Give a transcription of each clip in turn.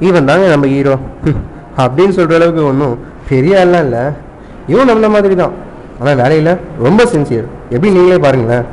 இவன் தாங்க நம்ம ஹீரோ அப்படின்னு சொல்கிற அளவுக்கு ஒன்றும் பெரிய ஆள்லாம் இல்லை. இவன் நம்மள மாதிரி தான், ஆனால் வேலையில் ரொம்ப சின்சியர். எப்படி நீங்களே பாருங்களேன்.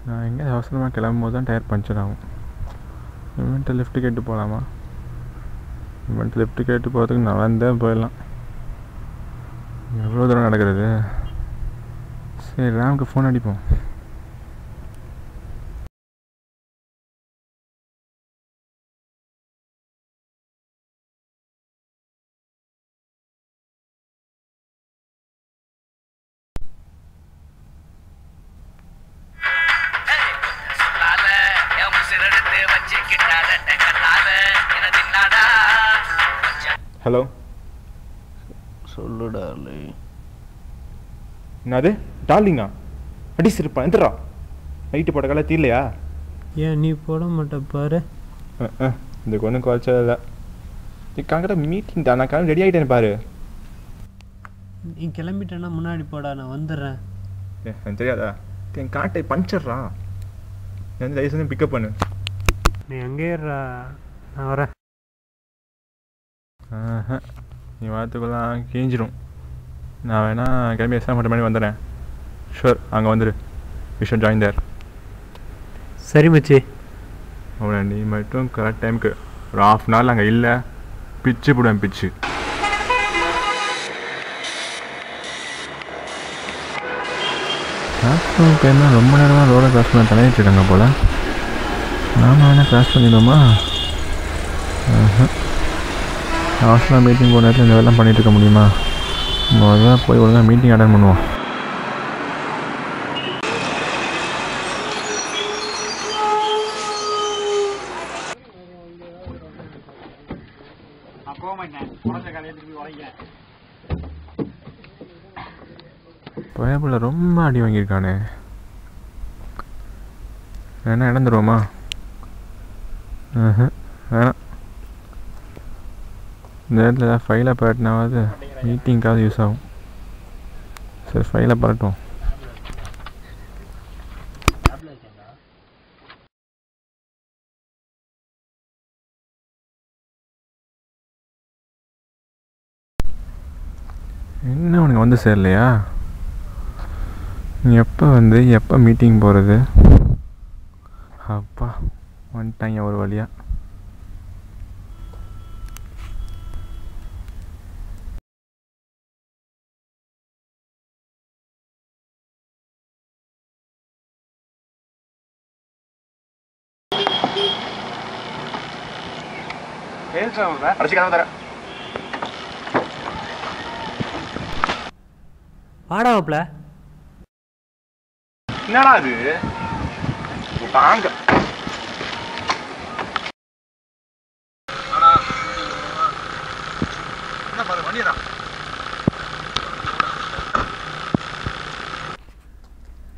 நான் எங்கே அவசரமாக கிளம்பும் போது தான் டயர் பஞ்சர் ஆகும். இவன்ட்டு லிஃப்ட்டு கேட்டு போகலாமா? இவன்ட்டு லிஃப்ட்டு கேட்டு போகிறதுக்கு நடந்தே போயிடலாம். எவ்வளோ தூரம் நடக்கிறது? சரி, ராமுக்கு ஃபோன் அடிப்போம். ஹலோ, சொல்லு டார்லிங். என்னது டார்லிங்கா? அடி சிரிப்பா, எந்திரா. நைட்டு போட்ட காலை தீரலையா? ஏன் நீ போட மாட்ட பாரு. இதுக்கு ஒன்றும் குறைச்சதில்லை. காங்கிட்ட மீட்டிங் தான், நான் கிளம்பி ரெடி ஆகிட்டேன் பாரு. நீ கிளம்பிட்டேன்னா முன்னாடி போடா, நான் வந்துடுறேன். எனக்கு தெரியாதா? என் காட்டை பஞ்சர்ரா. நீ வந்து லைசன்ஸ் பிக்கப் பண்ணு. நீ எங்கே நான் வரேன். நீ வாரத்துக்குலாம் கிழிஞ்சிடும். நான் வேணா கிளம்பி எக்ஸாம் பண்ணுற மாதிரி வந்துடுறேன். ஷுர், அங்கே வந்துடு. வி ஷுட் ஜாயின் தேர். சரி மச்சி. அவனை நீ மட்டும் கரெக்ட் டைமுக்கு ஒரு ½ அங்கே இல்லை, பிச்சு போடுவேன் பிச்சு. கிளாஸ் பேர்னா ரொம்ப நேரமாக ரோட கிராஸ் பண்ண தலையிட்டு இருக்காங்க போல். நாம வேணால் கிராஸ் பண்ணிடுவோமா? அவசரம் மீட்டிங் போன நேரத்தில் இந்த வேலை பண்ணிகிட்டு இருக்க முடியுமா? முதல்ல போய் ஒழுங்காக மீட்டிங் அட்டன் பண்ணுவோம். பயப்புல ரொம்ப அடி வாங்கியிருக்கானே. வேணா இழந்துருவோமா? வேணாம். இந்த இடத்துல ஏதாவது ஃபைலை பரட்டினாவது மீட்டிங்காவது யூஸ் ஆகும். சரி, ஃபைலை பரட்டும். என்ன உனக்கு வந்து சேரலையா? நீ எப்போ வந்து எப்போ மீட்டிங் போகிறது? அப்பா வந்துட்டாங்க ஒரு வழியா. வாடாவப்ல என்னடா அது? தாங்க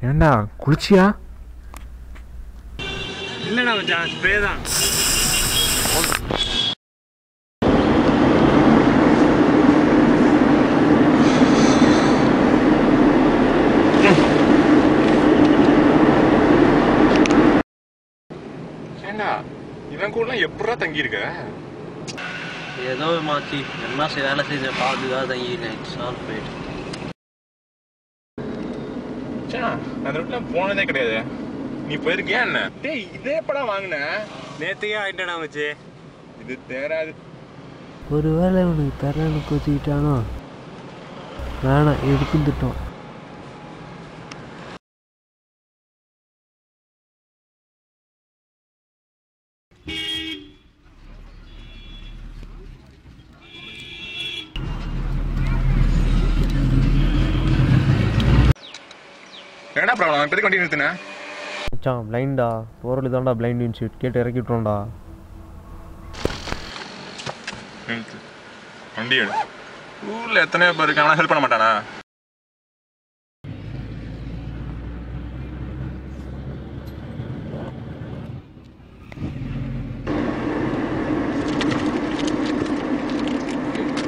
ஏண்டா குளிச்சியா? இல்லடா மச்சான், ஸ்ப்ரே தான். இவன் கூட எப்படா தங்கியிருக்க? ஏதோ மாச்சி என்ன வேலை செஞ்ச பாதுகாக தங்கியிருக்கேன். It's all right. அந்த ரூட்லாம் போனதே கிடையாது. நீ போயிருக்கியா என்ன? டேய், இதே படம் வாங்கின நேத்தையே ஆயிட்டா மச்சி. இது தேராது. ஒருவேளை உனக்கு தரேன்னு கொத்திக்கிட்டானோ? வேணாம், இருக்குந்துட்டோம். என்ன ப்ராப்ளம் இப்போ வண்டி நிறுத்தினேன் மச்சான் பிளைண்டா போகிறது தான்டா பிளைண்ட் இன்ஷூட் கேட்டு இறக்கி விட்றோம்டா. நிறுத்து வண்டி எடு. ஊரில் எத்தனையோ பேர் இருக்காங்கன்னா ஹெல்ப் பண்ண மாட்டானா?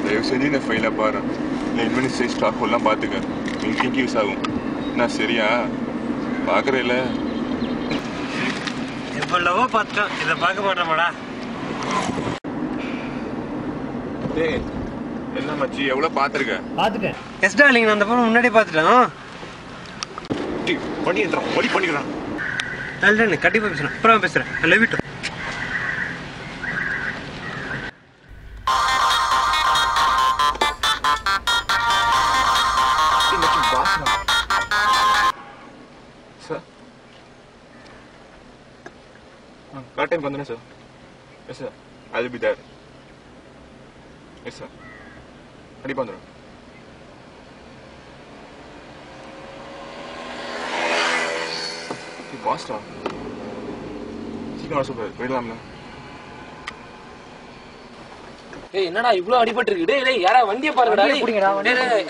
தயவு செஞ்சு இந்த ஃபைலை பாரு. இந்த இன்வெஸ்ட் ஸ்டாக் எல்லாம் பார்த்துக்க. மீட்டிங்க்கு யூஸ் ஆகும். நான் சரியா பார்க்குறேன். எவ்வளவோ பார்த்தோம், இதை பார்க்க மாட்டோமாடா. டேய் என்ன மச்சி எவ்வளோ பார்த்துருக்க? பார்த்துட்டேன். எஸ் டார்லிங், நான் அந்த படம் முன்னாடி பார்த்துட்டேன். பண்ணி எடுத்துறோம் வழி பண்ணிக்கிறான். நல்ல கண்டிப்பாக பேசுகிறேன். அப்புறம் பேசுகிறேன். I love you too. Sir correct time வந்துடுறேன் sir. Yes sir I will be there. Yes sir கண்டிப்பாக வந்துடும். பாஸ்டா சீக்கிரம் வர சார் போயிடலாம்ல. டேய் என்னடா இவ்ளோ அடிபட்டு இருக்கு? டேய் டேய் யாரா வண்டியை பாருங்கடா. டேய் புடிங்கடா.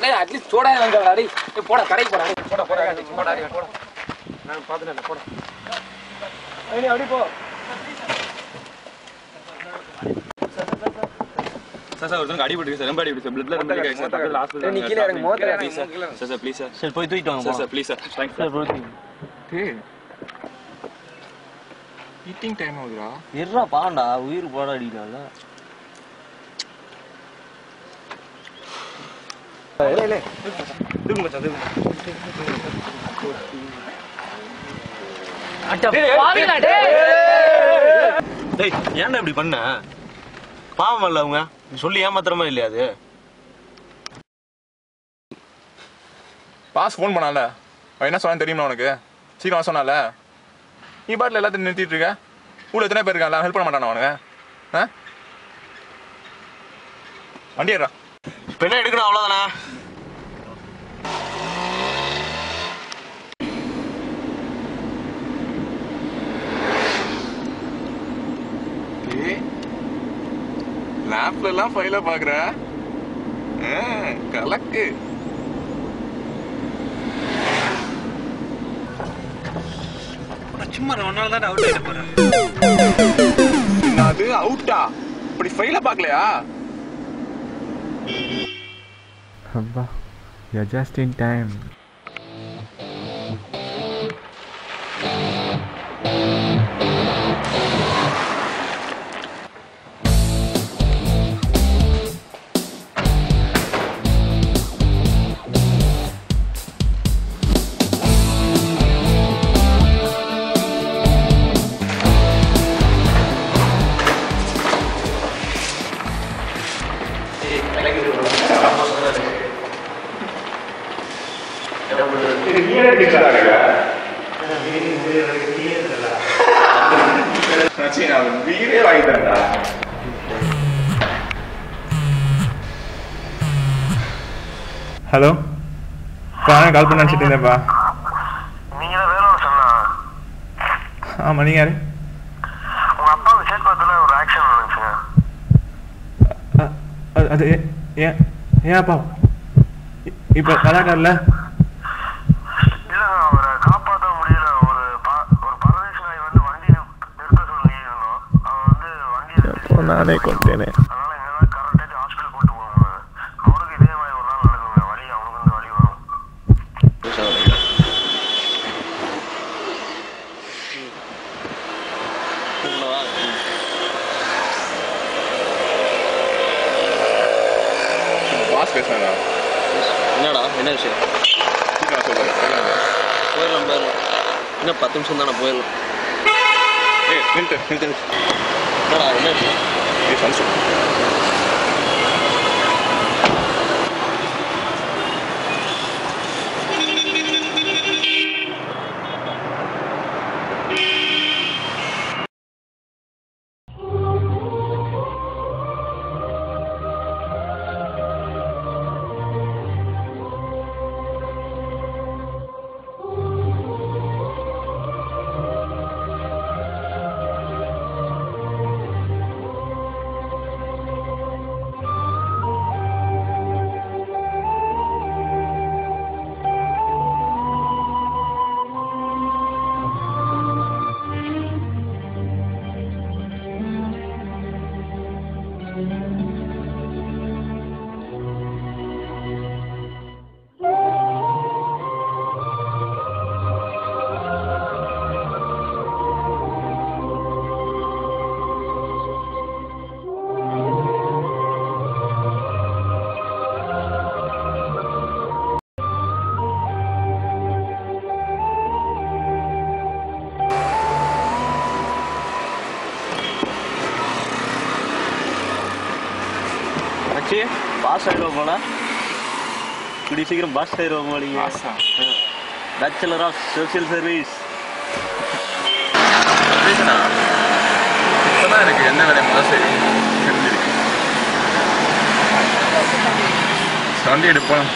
டேய் அட்லீஸ்ட் சோடா வாங்கடா. டேய் போடா கடைக்கு போடா. போடா போடா. நான் பாத்துட்டேன் போடா. ஐனி அடி போ. சார் ஒருத்தங்க அடிபட்டு இருக்கு சார். ரொம்ப அடிபட்டு சார். பிளட்ல ரொம்ப இருக்கு சார். ஹாஸ்பிடல் நீ கீழ இறங்கு மோதல please sir. Sir please sir. சரி போய் தூக்கிட்டு வாங்க. Sir please sir. Thanks sir. டேய் ஈட்டிங் டைம் ஆகுதுடா. எர்ரா பாண்டா உயிர் போடா அடிக்கல. டேய் தூக்கு மச்சான் தூக்கு. அட பாவிடா டேய். டேய் ஏன்டா இப்படி பண்ண? பாவம் இல்ல அவங்க. நீ சொல்லி ஏமாத்துறமா இல்லையா அது? பாஸ் ஃபோன் பண்ணால அவன் என்ன சொன்னான்னு தெரியுமா உனக்கு? சீக்கிரம் சொன்னால நீ பாட்டில் எல்லாத்தையும் நிறுத்திட்டு இருக்க. ஊரில் எத்தனை பேர் இருக்கான்? ஹெல்ப் பண்ண மாட்டானா அவனுங்க? ஆ வண்டி ஏறா. இப்போ என்ன எடுக்கணும் அவ்வளோதானே? லேப்ல எல்லாம் ஃபைல பாக்குற கலக்கு. சும்மா ஒரு நாள் தான் அவுட் ஆயிட்டு போறேன். அது அவுட்டா? இப்படி ஃபைல பாக்கலையா? அப்பா you're just in time. வீரே வாங்கிட்டா. ஹலோ நான் கால் பண்ண நினச்சிட்டு இருந்தேன்ப்பா. நீங்க தான் வேணும்னு சொன்னா. ஆமாம் நீங்கள் யாரு? உங்க அப்பா விசேஷத்துல ஒரு ஆக்ஷன் நடந்துச்சுங்க. அது ஏன் ஏன் அப்பா இப்போ கலாக்காரில்? இல்ல அவரை காப்பாற்ற முடியல. ஒரு பரதேசி நாய் வந்து வண்டி நிறுத்த சொல்லி இருந்தோம். அவன் வந்து வண்டியை நானே கொண்டேனே. அதனால எங்களால் கரெக்டாக ஹாஸ்பிட்டல் கூட்டு போக முடியாது. அவனுக்கு இதே மாதிரி ஒரு நாள் நடக்குங்க. வலி அவனுக்கு வந்து வலி வரும். பாஸ் பேசுறா. என்னடா என்ன விஷயம்? சீக்கிரம் சொல்லுங்க. போயிடலாம் போயிடலாம். இன்னும் 10 நிமிஷம் தானே போயிடலாம். நிறுத்து நிறுத்து. என்னடா என்ன விஷயம்? ஃபங்க்ஷன் மச்சி பாஸ் ஆயிடுவோம் போல கூடிய சீக்கிரம் பாஸ் ஆயிடுவோம் போலீங்க பேச்சுலர் ஆஃப் சோசியல் சர்வீஸ் இப்பதான் எனக்கு என்ன வேலை முதல் தெரிஞ்சிருக்கு வண்டி எடுப்போம்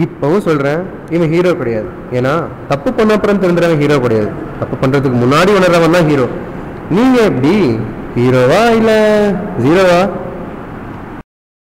இப்போவும் சொல்கிறேன், இவன் ஹீரோ கிடையாது. ஏன்னா தப்பு பண்ண அப்புறம் தெரிஞ்சுறவன் ஹீரோ கிடையாது. தப்பு பண்ணுறதுக்கு முன்னாடி உணர்றவன் தான் ஹீரோ. நீங்கள் எப்படி ஹீரோவா இல்லை ஜீரோவா?